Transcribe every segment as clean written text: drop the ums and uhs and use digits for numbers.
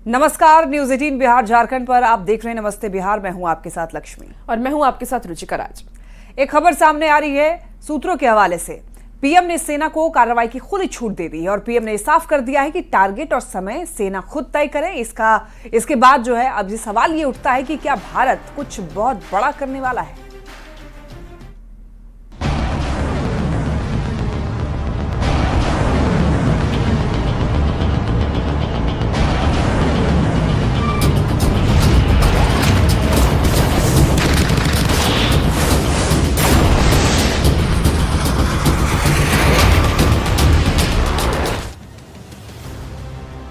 नमस्कार, न्यूज 18 बिहार झारखंड पर आप देख रहे हैं नमस्ते बिहार। मैं हूं आपके साथ लक्ष्मी और मैं हूं आपके साथ रुचिका राज। एक खबर सामने आ रही है सूत्रों के हवाले से। पीएम ने सेना को कार्रवाई की खुली छूट दे दी है और पीएम ने साफ कर दिया है कि टारगेट और समय सेना खुद तय करे। इसके बाद जो है अब ये सवाल ये उठता है कि क्या भारत कुछ बहुत बड़ा करने वाला है।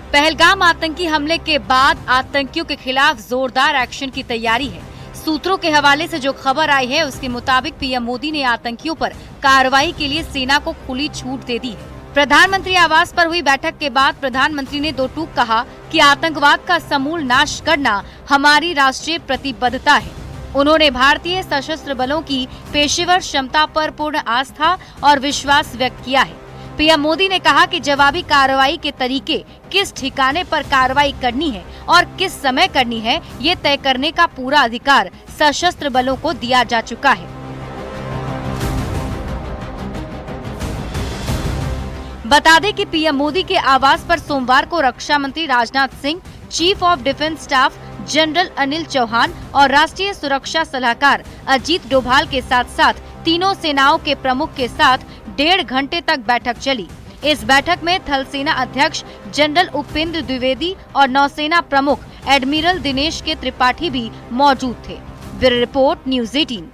पहलगाम आतंकी हमले के बाद आतंकियों के खिलाफ जोरदार एक्शन की तैयारी है। सूत्रों के हवाले से जो खबर आई है उसके मुताबिक पीएम मोदी ने आतंकियों पर कार्रवाई के लिए सेना को खुली छूट दे दी है। प्रधानमंत्री आवास पर हुई बैठक के बाद प्रधानमंत्री ने दो टूक कहा कि आतंकवाद का समूल नाश करना हमारी राष्ट्रीय प्रतिबद्धता है। उन्होंने भारतीय सशस्त्र बलों की पेशेवर क्षमता पर पूर्ण आस्था और विश्वास व्यक्त किया है। पीएम मोदी ने कहा कि जवाबी कार्रवाई के तरीके, किस ठिकाने पर कार्रवाई करनी है और किस समय करनी है, ये तय करने का पूरा अधिकार सशस्त्र बलों को दिया जा चुका है। बता दें कि पीएम मोदी के आवास पर सोमवार को रक्षा मंत्री Rajnath Singh, chief of defence staff general Anil Chauhan और राष्ट्रीय सुरक्षा सलाहकार अजीत डोभाल के साथ साथ तीनों सेनाओं के प्रमुख के साथ 1.5 घंटे तक बैठक चली। इस बैठक में थल सेना अध्यक्ष जनरल उपेंद्र द्विवेदी और नौसेना प्रमुख एडमिरल दिनेश के त्रिपाठी भी मौजूद थे। Bureau report, news 18।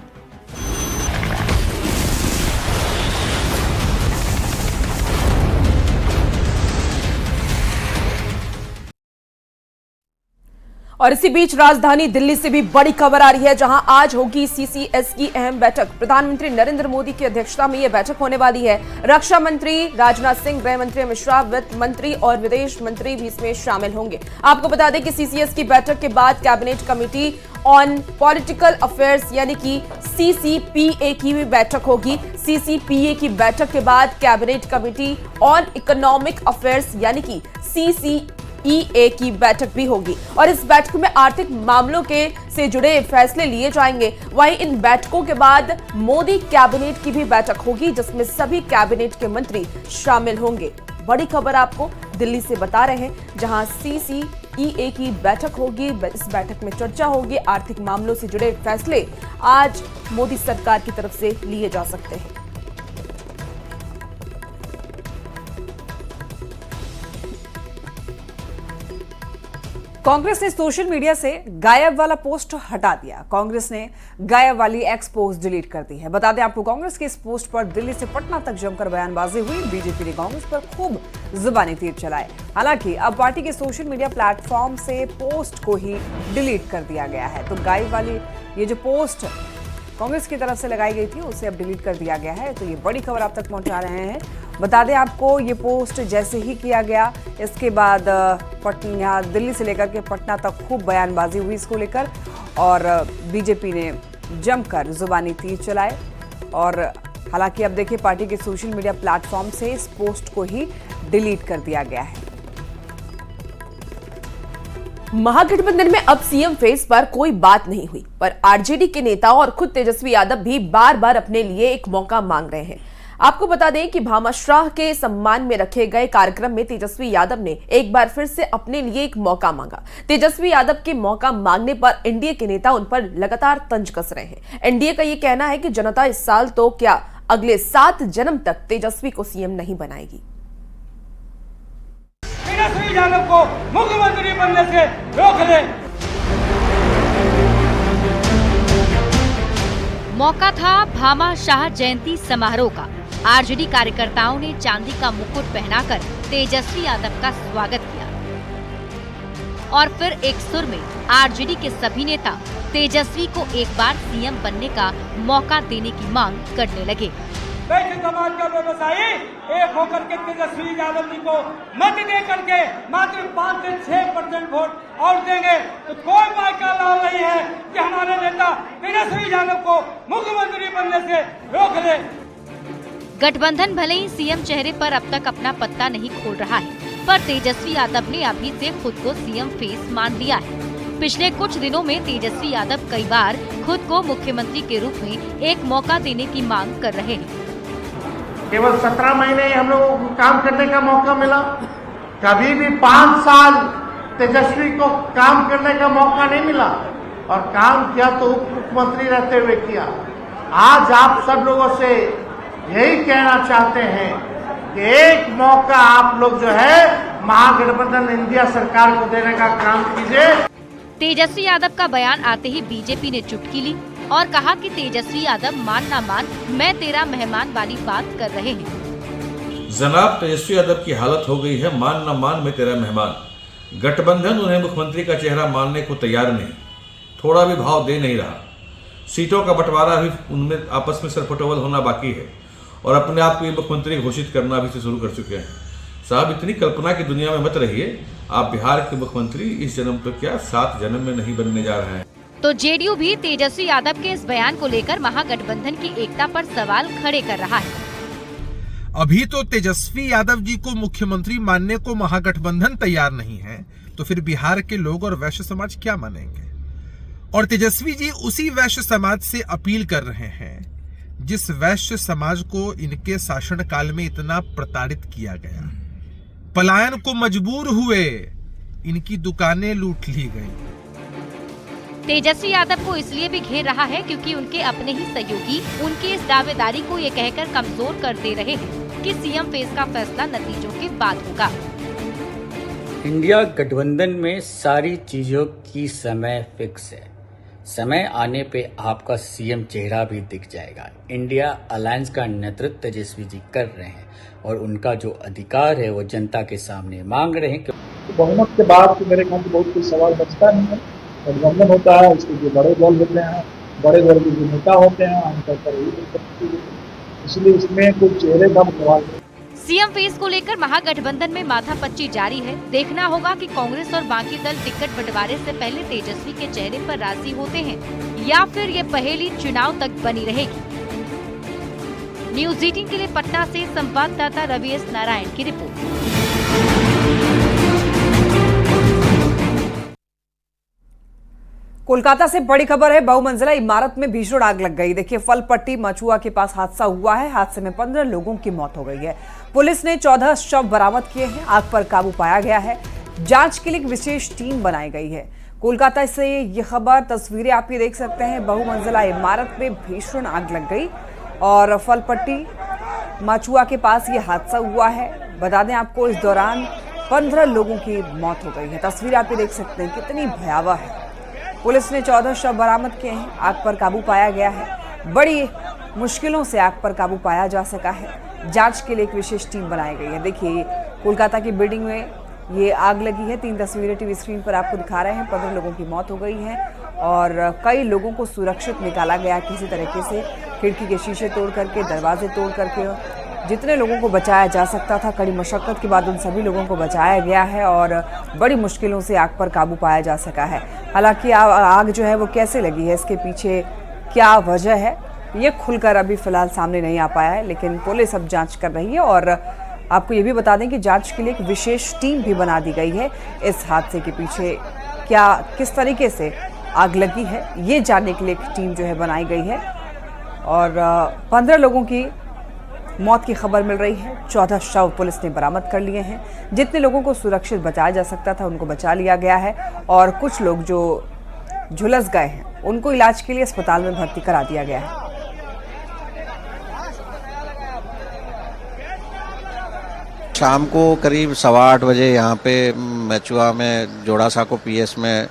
और इसी बीच राजधानी दिल्ली से भी बड़ी खबर आ रही है, जहां आज होगी सीसीएस की अहम बैठक। प्रधानमंत्री नरेंद्र मोदी की अध्यक्षता में यह बैठक होने वाली है। रक्षा मंत्री राजनाथ सिंह, गृह मंत्री अमित शाह, वित्त मंत्री और विदेश मंत्री भी इसमें शामिल होंगे। आपको बता दें कि सीसीएस की बैठक के बाद cabinet committee on political affairs यानी कि सीसीपीए की भी बैठक होगी। सीसीपीए की बैठक के बाद cabinet committee on economic affairs यानी कि सीसीईए की बैठक भी होगी और इस बैठक में आर्थिक मामलों के से जुड़े फैसले लिए जाएंगे। वहीं इन बैठकों के बाद मोदी कैबिनेट की भी बैठक होगी, जिसमें सभी कैबिनेट के मंत्री शामिल होंगे। बड़ी खबर आपको दिल्ली से बता रहे हैं, जहां सीसीईए की बैठक होगी। इस बैठक में चर्चा होगी, आर्थिक मामलों से जुड़े फैसले आज मोदी सरकार की तरफ से लिए जा सकते हैं। कांग्रेस ने सोशल मीडिया से गायब वाला पोस्ट हटा दिया। कांग्रेस ने गायब वाली एक्स पोस्ट डिलीट कर दी है। बता दें आपको, कांग्रेस के इस पोस्ट पर दिल्ली से पटना तक जमकर बयानबाजी हुई। बीजेपी ने कांग्रेस पर खूब जुबानी तीर चलाए। हालांकि अब पार्टी के सोशल मीडिया प्लेटफॉर्म से पोस्ट को ही डिलीट कर दिया गया है। तो गायब वाली ये जो पोस्ट कांग्रेस की तरफ से लगाई गई थी, उसे अब डिलीट कर दिया गया है। तो ये बड़ी खबर आप तक पहुंचा रहे हैं। बता दें आपको, ये पोस्ट जैसे ही किया गया, इसके बाद पटना, दिल्ली से लेकर के पटना तक खूब बयानबाजी हुई इसको लेकर और बीजेपी ने जमकर जुबानी तीर चलाए। और हालांकि अब देखिए, पार्टी के सोशल मीडिया प्लेटफॉर्म से इस पोस्ट को ही डिलीट कर दिया गया है। महागठबंधन में अब सीएम फेस पर कोई बात नहीं हुई, पर आरजेडी के नेता और खुद तेजस्वी यादव भी बार बार अपने लिए एक मौका मांग रहे हैं। आपको बता दें कि भामाशाह के सम्मान में रखे गए कार्यक्रम में तेजस्वी यादव ने एक बार फिर से अपने लिए एक मौका मांगा। तेजस्वी यादव के मौका मांगने पर एनडीए के नेता उन पर लगातार तंज कस रहे हैं। एनडीए का यह कहना है कि जनता इस साल तो क्या अगले 7 जन्म तक तेजस्वी को सीएम नहीं बनाएगी। तेजस्वी यादव को मुख्यमंत्री बनने से रोक दे। मौका था भामाशाह जयंती समारोह का। आरजेडी कार्यकर्ताओं ने चांदी का मुकुट पहनाकर तेजस्वी यादव का स्वागत किया और फिर एक सुर में आरजेडी के सभी नेता तेजस्वी को एक बार सीएम बनने का मौका देने की मांग करने लगे। समाज का व्यवसायी एक होकर के तेजस्वी यादव जी को मत दे करके मात्र 5 से 6% वोट और देंगे तो कोई बात का लाभ नहीं है कि हमारे नेता तेजस्वी यादव को मुख्यमंत्री बनने से रोक दे। गठबंधन भले ही सीएम चेहरे पर अब तक अपना पत्ता नहीं खोल रहा है, पर तेजस्वी यादव ने अभी से खुद को सीएम फेस मान लिया है। पिछले कुछ दिनों में तेजस्वी यादव कई बार खुद को मुख्यमंत्री के रूप में एक मौका देने की मांग कर रहे हैं। केवल 17 महीने हम लोगों को काम करने का मौका मिला, कभी भी 5 साल तेजस्वी को काम करने का मौका नहीं मिला, और काम किया तो उप मुख्यमंत्री रहते हुए किया। आज आप सब लोगों से यही कहना चाहते हैं कि एक मौका आप लोग जो है महागठबंधन इंडिया सरकार को देने का काम कीजिए। तेजस्वी यादव का बयान आते ही बीजेपी ने चुटकी ली और कहा कि तेजस्वी यादव मान ना मान मैं तेरा मेहमान वाली बात कर रहे हैं। जनाब तेजस्वी यादव की हालत हो गई है मान ना मान मैं तेरा मेहमान। गठबंधन उन्हें मुख्यमंत्री का चेहरा मानने को तैयार नहीं, थोड़ा भी भाव दे नहीं रहा। सीटों का बंटवारा भी उनमें आपस में सरपटोवल होना बाकी है और अपने आप को मुख्यमंत्री घोषित करना भी से शुरू कर चुके हैं। साहब इतनी कल्पना की दुनिया में मत रहिए, आप बिहार के मुख्यमंत्री इस जन्म तो क्या 7 जन्म में नहीं बनने जा रहे हैं। तो जेडीयू भी तेजस्वी यादव के इस बयान को लेकर महागठबंधन की एकता पर सवाल खड़े कर रहा है। अभी तो तेजस्वी यादव जी को मुख्यमंत्री मानने को महागठबंधन तैयार नहीं है, तो फिर बिहार के लोग और वैश्य समाज क्या मानेंगे? और तेजस्वी जी उसी वैश्य समाज से अपील कर रहे हैं जिस वैश्य समाज को इनके शासनकाल में इतना प्रताड़ित किया गया, पलायन को मजबूर हुए, इनकी दुकानें लूट ली गई। तेजस्वी यादव को इसलिए भी घेर रहा है क्योंकि उनके अपने ही सहयोगी उनकी इस दावेदारी को ये कहकर कमजोर करते रहे हैं कि सीएम फेस का फैसला नतीजों के बाद होगा। इंडिया गठबंधन में सारी चीजों की समय फिक्स है। समय आने पे आपका सीएम चेहरा भी दिख जाएगा। इंडिया अलायंस का नेतृत्व तेजस्वी जी कर रहे हैं और उनका जो अधिकार है वो जनता के सामने मांग रहे हैं। तो बहुमत के बाद तो मेरे ख्याल से बहुत कुछ सवाल बचता नहीं है। गठबंधन होता है, उसके जो बड़े दल होते हैं, बड़े दल के जो नेता होते हैं, आमतौर पर यही, इसलिए इसमें कोई चेहरे का सवाल नहीं। सीएम फेस को लेकर महागठबंधन में माथापच्ची जारी है। देखना होगा कि कांग्रेस और बाकी दल टिकट बंटवारे से पहले तेजस्वी के चेहरे पर राजी होते हैं या फिर ये पहेली चुनाव तक बनी रहेगी। न्यूज़ 18 के लिए पटना से संवाददाता रवि एस नारायण की रिपोर्ट। कोलकाता से बड़ी खबर है, बहुमंजिला इमारत में भीषण आग लग गई। देखिए फलपट्टी मचुआ के पास हादसा हुआ है। हादसे में 15 लोगों की मौत हो गई है। पुलिस ने 14 शव बरामद किए हैं। आग पर काबू पाया गया है। जांच के लिए एक विशेष टीम बनाई गई है। कोलकाता से ये खबर, तस्वीरें आप ये देख सकते हैं। बहुमंजिला इमारत में भीषण आग लग गई और फलपट्टी मचुआ के पास ये हादसा हुआ है। बता दें आपको, इस दौरान 15 लोगों की मौत हो गई है। तस्वीर आप ये देख सकते हैं, कितनी भयावह है। पुलिस ने 14 शव बरामद किए हैं। आग पर काबू पाया गया है। बड़ी मुश्किलों से आग पर काबू पाया जा सका है। जांच के लिए एक विशेष टीम बनाई गई है। देखिए कोलकाता की बिल्डिंग में ये आग लगी है। 3 तस्वीरें टीवी स्क्रीन पर आपको दिखा रहे हैं। 15 लोगों की मौत हो गई है और कई लोगों को सुरक्षित निकाला गया किसी तरीके से। खिड़की के शीशे तोड़ करके, दरवाजे तोड़ करके जितने लोगों को बचाया जा सकता था, कड़ी मशक्कत के बाद उन सभी लोगों को बचाया गया है और बड़ी मुश्किलों से आग पर काबू पाया जा सका है। हालांकि आग जो है वो कैसे लगी है, इसके पीछे क्या वजह है, ये खुलकर अभी फिलहाल सामने नहीं आ पाया है, लेकिन पुलिस अब जांच कर रही है। और आपको ये भी बता दें कि जांच के लिए एक विशेष टीम भी बना दी गई है। इस हादसे के पीछे क्या, किस तरीके से आग लगी है, ये जानने के लिए एक टीम जो है बनाई गई है। और 15 लोगों की मौत की खबर मिल रही है। 14 शव पुलिस ने बरामद कर लिए हैं। जितने लोगों को सुरक्षित बचाया जा सकता था उनको बचा लिया गया है और कुछ लोग जो झुलस गए हैं उनको इलाज के लिए अस्पताल में भर्ती करा दिया गया है। शाम को करीब 8:15 बजे यहाँ पे मचुआ में जोड़ासाको पीएस में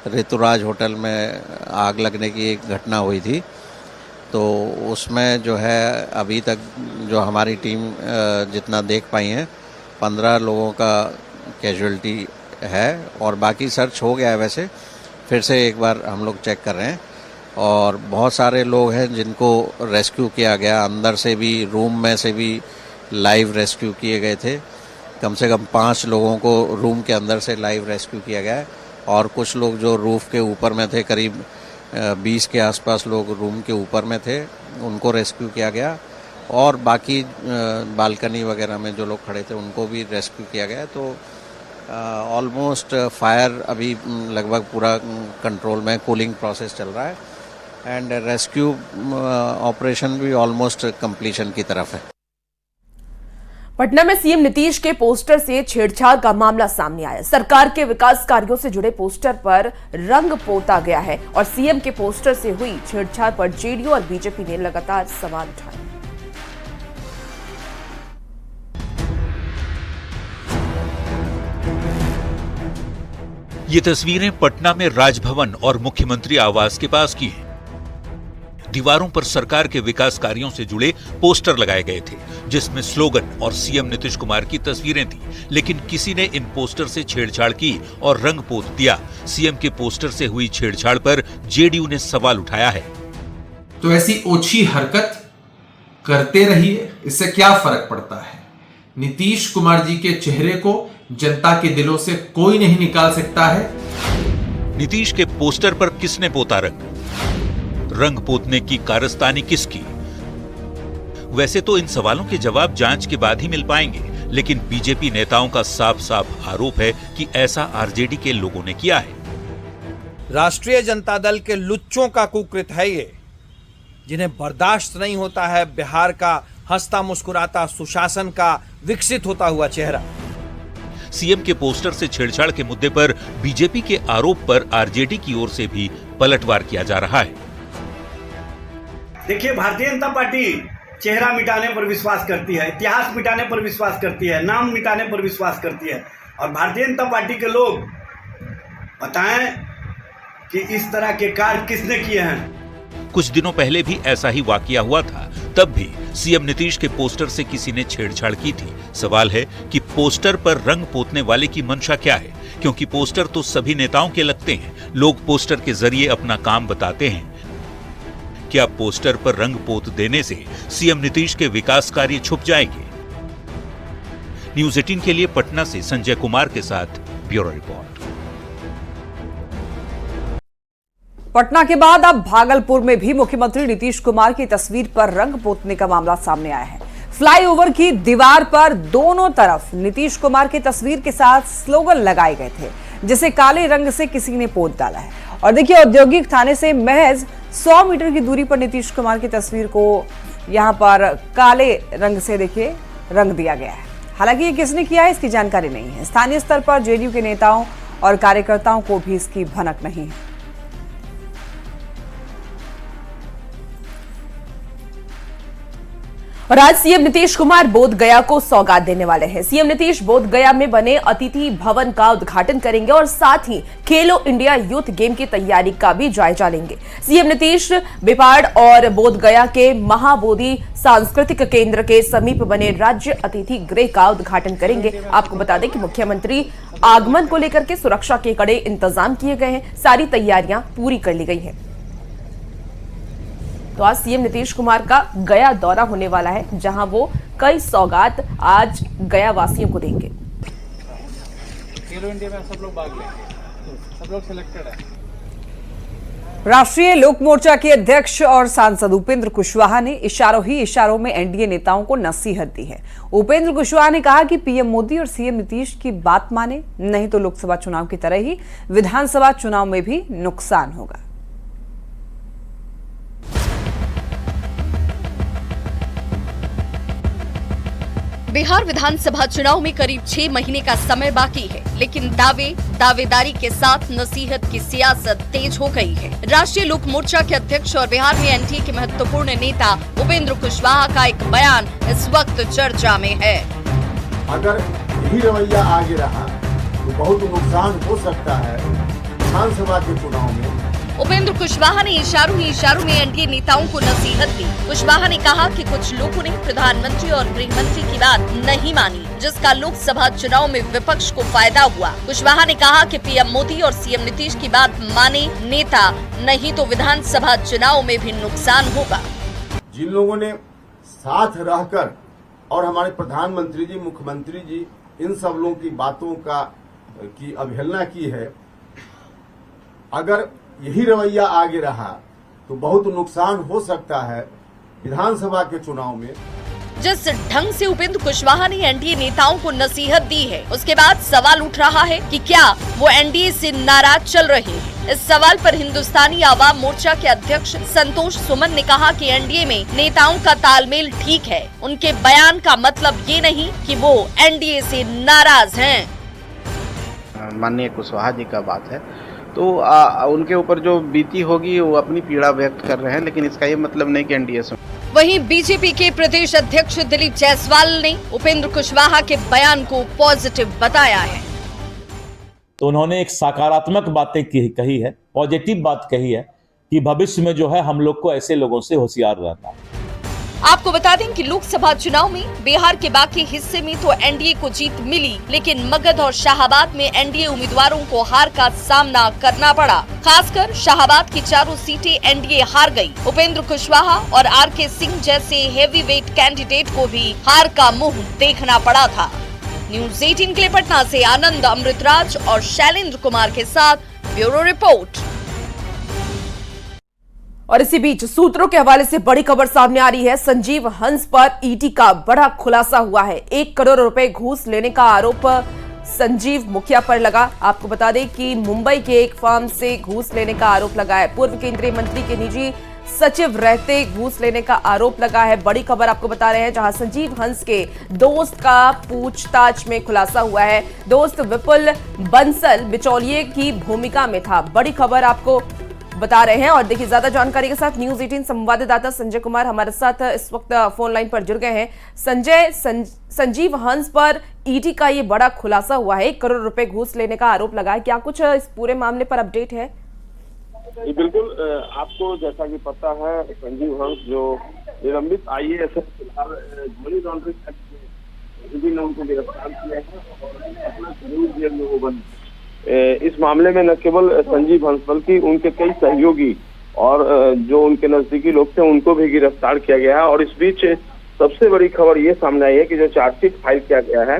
ऋतुराज होटल में आग लगने की एक घटना हुई थी। तो उसमें जो है अभी तक जो हमारी टीम जितना देख पाई है 15 लोगों का कैजुअलिटी है और बाकी सर्च हो गया है। वैसे फिर से एक बार हम लोग चेक कर रहे हैं और बहुत सारे लोग हैं जिनको रेस्क्यू किया गया। अंदर से भी, रूम में से भी लाइव रेस्क्यू किए गए थे। कम से कम 5 लोगों को रूम के अंदर से लाइव रेस्क्यू किया गया है और कुछ लोग जो रूफ के ऊपर में थे, करीब 20 के आसपास लोग रूम के ऊपर में थे, उनको रेस्क्यू किया गया। और बाकी बालकनी वगैरह में जो लोग खड़े थे उनको भी रेस्क्यू किया गया। तो ऑलमोस्ट फायर अभी लगभग पूरा कंट्रोल में, कूलिंग प्रोसेस चल रहा है एंड रेस्क्यू ऑपरेशन भी ऑलमोस्ट कंप्लीशन की तरफ है। पटना में सीएम नीतीश के पोस्टर से छेड़छाड़ का मामला सामने आया। सरकार के विकास कार्यों से जुड़े पोस्टर पर रंग पोता गया है और सीएम के पोस्टर से हुई छेड़छाड़ पर जेडीयू और बीजेपी ने लगातार सवाल उठाए। ये तस्वीरें पटना में राजभवन और मुख्यमंत्री आवास के पास की हैं। दीवारों पर सरकार के विकास कार्यों से जुड़े पोस्टर लगाए गए थे, जिसमें स्लोगन और सीएम नीतीश कुमार की तस्वीरें थी, लेकिन किसी ने इन पोस्टर से छेड़छाड़ की और रंग पोत दिया। सीएम के पोस्टर से हुई छेड़छाड़ पर जेडीयू ने सवाल उठाया है। तो ऐसी ओछी हरकत करते रहिए, इससे क्या फर्क पड़ता है? नीतीश कुमार जी के चेहरे को जनता के दिलों से कोई नहीं निकाल सकता है। नीतीश के पोस्टर पर किसने पोता रंग? रंग पोतने की कारस्तानी किसकी? वैसे तो इन सवालों के जवाब जांच के बाद ही मिल पाएंगे, लेकिन बीजेपी नेताओं का साफ साफ आरोप है कि ऐसा आरजेडी के लोगों ने किया है। राष्ट्रीय जनता दल के लुच्चों का कुकृत है ये, जिन्हें बर्दाश्त नहीं होता है बिहार का हंसता मुस्कुराता सुशासन का विकसित होता हुआ चेहरा। सीएम के पोस्टर से छेड़छाड़ के मुद्दे पर बीजेपी के आरोप पर आरजेडी की ओर से भी पलटवार किया जा रहा है। देखिए, भारतीय जनता पार्टी चेहरा मिटाने पर विश्वास करती है, इतिहास मिटाने पर विश्वास करती है, नाम मिटाने पर विश्वास करती है। और भारतीय जनता पार्टी के लोग बताएं कि इस तरह के कार्य किसने किए हैं। कुछ दिनों पहले भी ऐसा ही वाकया हुआ था, तब भी सीएम नीतीश के पोस्टर से किसी ने छेड़छाड़ की थी। सवाल है कि पोस्टर पर रंग पोतने वाले की मंशा क्या है, क्योंकि पोस्टर तो सभी नेताओं के लगते हैं। लोग पोस्टर के जरिए अपना काम बताते हैं। क्या पोस्टर पर रंग पोत देने से सीएम नीतीश के विकास कार्य छुप जाएंगे? न्यूज़ 18 के लिए पटना से संजय कुमार के साथ ब्यूरो रिपोर्ट। पटना के बाद अब भागलपुर में भी मुख्यमंत्री नीतीश कुमार की तस्वीर पर रंग पोतने का मामला सामने आया है। फ्लाईओवर की दीवार पर दोनों तरफ नीतीश कुमार की तस्वीर के साथ स्लोगन लगाए गए थे, जिसे काले रंग से किसी ने पोत डाला है। और देखिए, औद्योगिक थाने से महज 100 मीटर की दूरी पर नीतीश कुमार की तस्वीर को यहां पर काले रंग से देखिए रंग दिया गया है। हालांकि ये किसने किया है इसकी जानकारी नहीं है। स्थानीय स्तर पर जेडीयू के नेताओं और कार्यकर्ताओं को भी इसकी भनक नहीं है। और आज सीएम नीतीश कुमार बोध गया को सौगात देने वाले हैं। सीएम नीतीश बोध गया में बने अतिथि भवन का उद्घाटन करेंगे और साथ ही खेलो इंडिया यूथ गेम की तैयारी का भी जायजा लेंगे। सीएम नीतीश बिपाड़ और बोध गया के महाबोधि सांस्कृतिक केंद्र के समीप बने राज्य अतिथि गृह का उद्घाटन करेंगे। आपको बता दें कि मुख्यमंत्री आगमन को लेकर के सुरक्षा के कड़े इंतजाम किए गए हैं। सारी तैयारियां पूरी कर ली गई हैं। तो आज सीएम नीतीश कुमार का गया दौरा होने वाला है, जहां वो कई सौगात आज गया वासियों को देंगे। खेलो इंडिया में सब लोग भाग लेंगे, सब लोग सिलेक्टेड है। राष्ट्रीय लोक मोर्चा के अध्यक्ष और सांसद उपेंद्र कुशवाहा ने इशारों ही इशारों में एनडीए नेताओं को नसीहत दी है। उपेंद्र कुशवाहा ने कहा कि पीएम मोदी और सीएम नीतीश की बात माने, नहीं तो लोकसभा चुनाव की तरह ही विधानसभा चुनाव में भी नुकसान होगा। बिहार विधानसभा चुनाव में करीब 6 महीने का समय बाकी है, लेकिन दावेदारी के साथ नसीहत की सियासत तेज हो गई है। राष्ट्रीय लोक मोर्चा के अध्यक्ष और बिहार में एनडीए के महत्वपूर्ण नेता उपेंद्र कुशवाहा का एक बयान इस वक्त चर्चा में है। अगर यही रवैया आगे रहा तो बहुत नुकसान हो सकता है विधानसभा के चुनाव में। उपेंद्र कुशवाहा ने इशारों ही इशारों में एनडीए नेताओं को नसीहत दी। कुशवाहा ने कहा कि कुछ लोगों ने प्रधानमंत्री और गृह मंत्री की बात नहीं मानी, जिसका लोकसभा चुनाव में विपक्ष को फायदा हुआ। कुशवाहा ने कहा कि पीएम मोदी और सीएम नीतीश की बात माने नेता, नहीं तो विधानसभा चुनाव में भी नुकसान होगा। जिन लोगों ने साथ रहकर और हमारे प्रधानमंत्री जी, मुख्यमंत्री जी, इन सब लोगों की बातों की अवहेलना की है, अगर यही रवैया आगे रहा तो बहुत नुकसान हो सकता है विधानसभा के चुनाव में जिस ढंग से उपेंद्र कुशवाहा ने एनडीए नेताओं को नसीहत दी है, उसके बाद सवाल उठ रहा है कि क्या वो एनडीए से नाराज चल रहे हैं। इस सवाल पर हिंदुस्तानी आवाम मोर्चा के अध्यक्ष संतोष सुमन ने कहा कि एनडीए में नेताओं का तालमेल ठीक है। उनके बयान का मतलब ये नहीं कि वो एनडीए से नाराज हैं। माननीय कुशवाहा जी का बात है तो उनके ऊपर जो बीती होगी वो अपनी पीड़ा व्यक्त कर रहे हैं, लेकिन इसका ये मतलब नहीं कि एनडीए से। वहीं बीजेपी के प्रदेश अध्यक्ष दिलीप जायसवाल ने उपेंद्र कुशवाहा के बयान को पॉजिटिव बताया है। तो उन्होंने एक सकारात्मक बातें कही है, पॉजिटिव बात कही है कि भविष्य में जो है हम लोग को ऐसे लोगों से होशियार रहना है। आपको बता दें कि लोकसभा चुनाव में बिहार के बाकी हिस्से में तो एनडीए को जीत मिली, लेकिन मगध और शाहाबाद में एनडीए उम्मीदवारों को हार का सामना करना पड़ा। खासकर शाहाबाद की चारों सीटें एनडीए हार गई। उपेंद्र कुशवाहा और आरके सिंह जैसे हेवीवेट कैंडिडेट को भी हार का मुंह देखना पड़ा था। न्यूज़ 18 के लिए पटना से आनंद अमृतराज और शैलेंद्र कुमार के साथ ब्यूरो रिपोर्ट। और इसी बीच सूत्रों के हवाले से बड़ी खबर सामने आ रही है। संजीव हंस पर ईडी का बड़ा खुलासा हुआ है। 1 करोड़ रुपए घूस लेने का आरोप संजीव मुखिया पर लगा। आपको बता दें कि मुंबई के एक फर्म से घूस लेने का आरोप लगा है। पूर्व केंद्रीय मंत्री के निजी सचिव रहते घूस लेने का आरोप लगा है। बड़ी खबर आपको बता रहे हैं, जहां संजीव हंस के दोस्त का पूछताछ में खुलासा हुआ है। दोस्त विपुल बंसल बिचौलिए की भूमिका में था। बड़ी खबर आपको बता रहे हैं। और देखिए, ज्यादा जानकारी के साथ न्यूज़ 18 संवाददाता संजय कुमार हमारे साथ इस वक्त फोन लाइन पर जुड़ गए हैं। संजय, संजीव हंस पर ईडी का ये बड़ा खुलासा हुआ है। 1 करोड़ रुपए घूस लेने का आरोप लगा है। क्या कुछ इस पूरे मामले पर अपडेट है? बिल्कुल, आपको जैसा कि पता है, संजीव हंस जो निलंबित IAS मनी लॉन्ड्रिंग ने उनको गिरफ्तार किया है और अपना जेल में वो बंद। इस मामले में न केवल संजीव हंस बल्कि उनके कई सहयोगी और जो उनके नजदीकी लोग थे उनको भी गिरफ्तार किया गया है। और इस बीच सबसे बड़ी खबर ये सामने आई है कि जो चार्जशीट फाइल किया गया है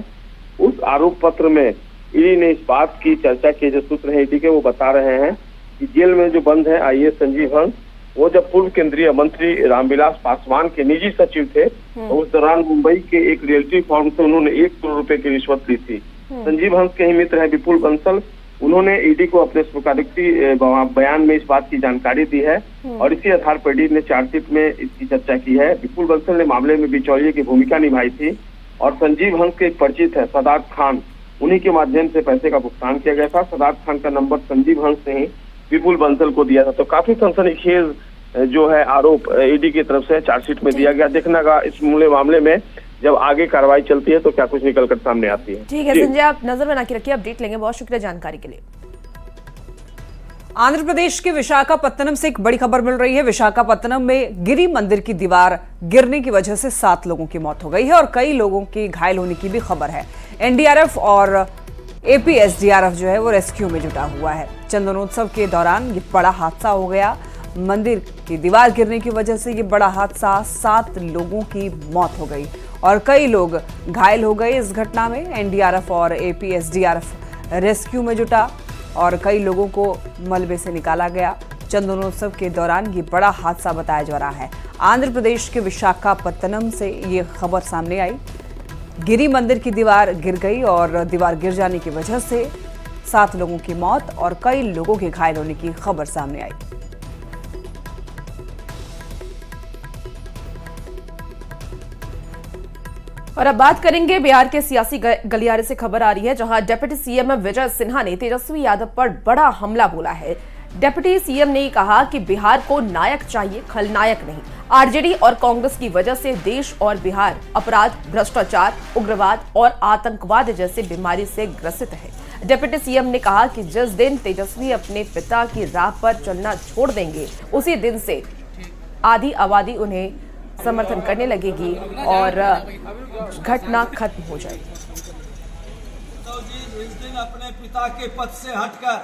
उस आरोप पत्र में ईडी ने इस बात की चर्चा की, जो सूत्र है ईडी के वो बता रहे हैं कि जेल में जो बंद है IAS संजीव हंस, वो जब पूर्व केंद्रीय मंत्री रामविलास पासवान के निजी सचिव थे तो उस दौरान मुंबई के एक रियल्टी फर्म से उन्होंने 1 करोड़ रुपए की रिश्वत ली थी। संजीव हंस के ही मित्र है विपुल बंसल, उन्होंने ईडी को अपने स्वीकारोक्ति बयान में इस बात की जानकारी दी है और इसी आधार पर ईडी ने चार्जशीट में इसकी चर्चा की है। विपुल बंसल ने मामले में बिचौलिए की भूमिका निभाई थी और संजीव हंस के एक परिचित है सदात खान, उन्हीं के माध्यम से पैसे का भुगतान किया गया था। सदात खान का नंबर संजीव हंस ने ही विपुल बंसल को दिया था। तो काफी सनसनीखेज जो है आरोप ईडी की तरफ से चार्जशीट में दिया गया। देखना का इस मामले में जब आगे कार्रवाई चलती है तो क्या कुछ निकल कर सामने आती है। ठीक है संजय, आप नजर बना के रखिए, अपडेट लेंगे। बहुत शुक्रिया जानकारी के लिए। आंध्र प्रदेश के विशाखापत्तनम से एक बड़ी खबर मिल रही है। विशाखापत्तनम में गिरी मंदिर की दीवार गिरने की वजह से 7 लोगों की मौत हो गई है और कई लोगों की घायल होने की भी खबर है। एनडीआरएफ और APSDRF जो है वो रेस्क्यू में जुटा हुआ है। चंदनोत्सव के दौरान ये बड़ा हादसा हो गया। मंदिर की दीवार गिरने की वजह से ये बड़ा हादसा, 7 लोगों की मौत हो गई और कई लोग घायल हो गए इस घटना में। एनडीआरएफ और APSDRF रेस्क्यू में जुटा और कई लोगों को मलबे से निकाला गया। चंदनोत्सव के दौरान ये बड़ा हादसा बताया जा रहा है। आंध्र प्रदेश के विशाखापत्तनम से ये खबर सामने आई। गिरी मंदिर की दीवार गिर गई और दीवार गिर जाने की वजह से 7 लोगों की मौत और कई लोगों के घायल होने की खबर सामने आई। और अब बात करेंगे बिहार के सियासी गलियारे से। खबर आ रही है, जहां डिप्टी सीएम विजय सिन्हा ने तेजस्वी यादव पर बड़ा हमला बोला है। डिप्टी सीएम ने कहा कि बिहार को नायक चाहिए, खलनायक नहीं। आरजेडी और कांग्रेस की वजह से देश और बिहार अपराध, भ्रष्टाचार, उग्रवाद और आतंकवाद जैसे बीमारी से ग्रसित है। डिप्टी सीएम ने कहा कि जिस दिन तेजस्वी अपने पिता की राह पर चलना छोड़ देंगे, उसी दिन से आधी आबादी उन्हें समर्थन करने लगेगी और घटना खत्म हो जाएगी। इस दिन अपने पिता के पद से हटकर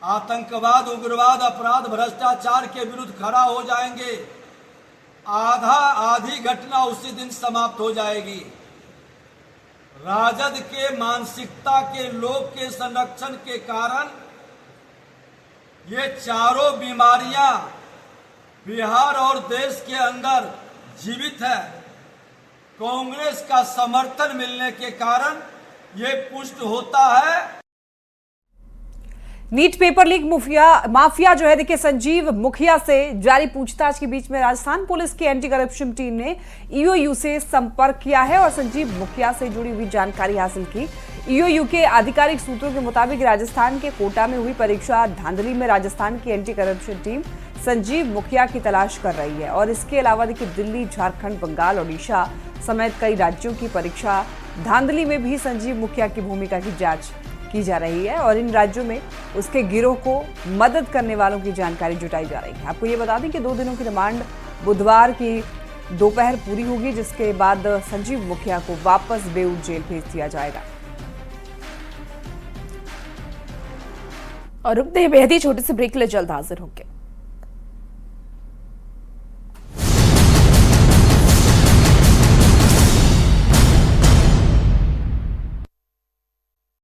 आतंकवाद, उग्रवाद, अपराध, भ्रष्टाचार के विरुद्ध खड़ा हो जाएंगे। आधी घटना उसी दिन समाप्त हो जाएगी। राजद के मानसिकता के लोग के संरक्षण के कारण ये चारों बीमारियां बिहार और देश के अंदर जीवित है। कांग्रेस का समर्थन मिलने के कारण ये पुष्ट होता है। नीट पेपर लीक माफिया जो है, देखिए, संजीव मुखिया से जारी पूछताछ के बीच में राजस्थान पुलिस की एंटी करप्शन टीम ने ईओयू से संपर्क किया है और संजीव मुखिया से जुड़ी हुई जानकारी हासिल की। ईओयू के आधिकारिक सूत्रों के मुताबिक राजस्थान के कोटा में हुई परीक्षा धांधली में राजस्थान की एंटी करप्शन टीम संजीव मुखिया की तलाश कर रही है और इसके अलावा देखिए दिल्ली, झारखंड, बंगाल, ओडिशा समेत कई राज्यों की परीक्षा धांधली में भी संजीव मुखिया की भूमिका की जांच की जा रही है और इन राज्यों में उसके गिरोह को मदद करने वालों की जानकारी जुटाई जा रही है। आपको ये बता दें कि 2 दिनों की रिमांड बुधवार की दोपहर पूरी होगी, जिसके बाद संजीव मुखिया को वापस बेऊर जेल भेज दिया जाएगा। और रुकते हैं बेहद ही छोटे से ब्रेक के लिए, जल्द हाजिर होंगे।